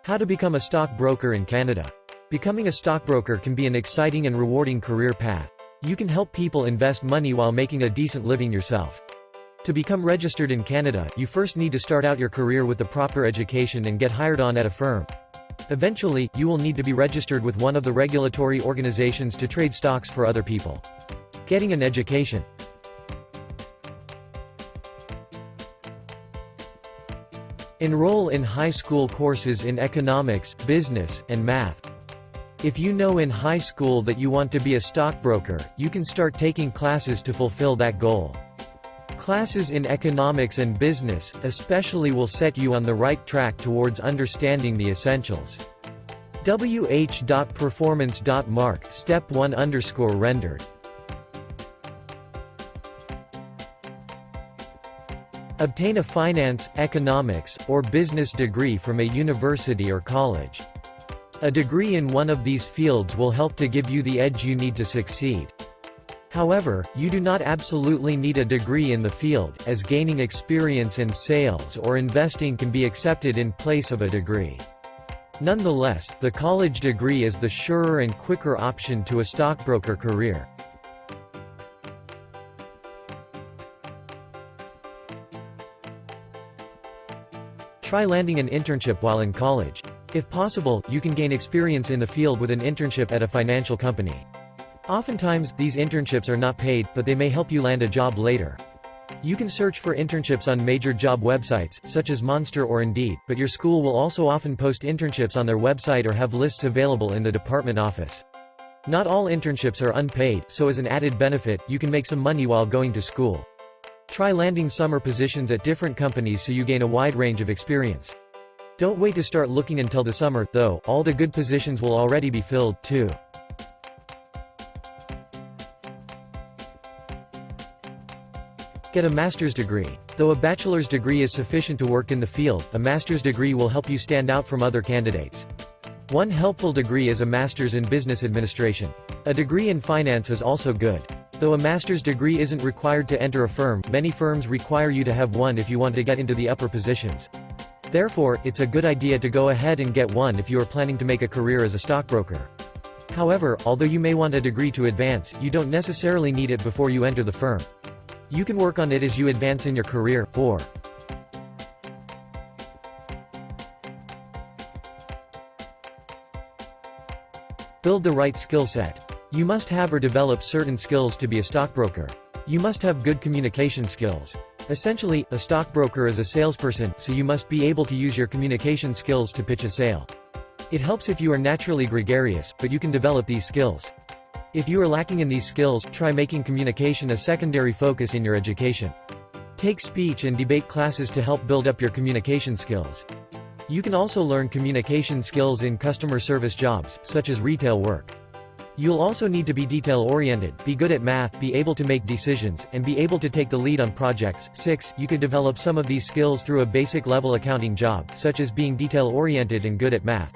How to become a stockbroker in Canada. Becoming a stockbroker can be an exciting and rewarding career path. You can help people invest money while making a decent living yourself. To become registered in Canada, you first need to start out your career with the proper education and get hired on at a firm. Eventually, you will need to be registered with one of the regulatory organizations to trade stocks for other people. Getting an education. Enroll in high school courses in economics, business, and math. If you know in high school that you want to be a stockbroker, you can start taking classes to fulfill that goal. Classes in economics and business, especially, will set you on the right track towards understanding the essentials. wh.performance.mark Step 1 rendered. Obtain a finance, economics, or business degree from a university or college. A degree in one of these fields will help to give you the edge you need to succeed. However, you do not absolutely need a degree in the field, as gaining experience in sales or investing can be accepted in place of a degree. Nonetheless, the college degree is the surer and quicker option to a stockbroker career. Try landing an internship while in college. If possible, you can gain experience in the field with an internship at a financial company. Oftentimes, these internships are not paid, but they may help you land a job later. You can search for internships on major job websites, such as Monster or Indeed, but your school will also often post internships on their website or have lists available in the department office. Not all internships are unpaid, so as an added benefit, you can make some money while going to school. Try landing summer positions at different companies so you gain a wide range of experience. Don't wait to start looking until the summer, though, all the good positions will already be filled, too. Get a master's degree. Though a bachelor's degree is sufficient to work in the field, a master's degree will help you stand out from other candidates. One helpful degree is a master's in business administration. A degree in finance is also good. Though a master's degree isn't required to enter a firm, many firms require you to have one if you want to get into the upper positions. Therefore, it's a good idea to go ahead and get one if you are planning to make a career as a stockbroker. However, although you may want a degree to advance, you don't necessarily need it before you enter the firm. You can work on it as you advance in your career. 4. Build the right skill set. You must have or develop certain skills to be a stockbroker. You must have good communication skills. Essentially, a stockbroker is a salesperson, so you must be able to use your communication skills to pitch a sale. It helps if you are naturally gregarious, but you can develop these skills. If you are lacking in these skills, try making communication a secondary focus in your education. Take speech and debate classes to help build up your communication skills. You can also learn communication skills in customer service jobs, such as retail work. You'll also need to be detail-oriented, be good at math, be able to make decisions, and be able to take the lead on projects. 6. You could develop some of these skills through a basic level accounting job, such as being detail-oriented and good at math.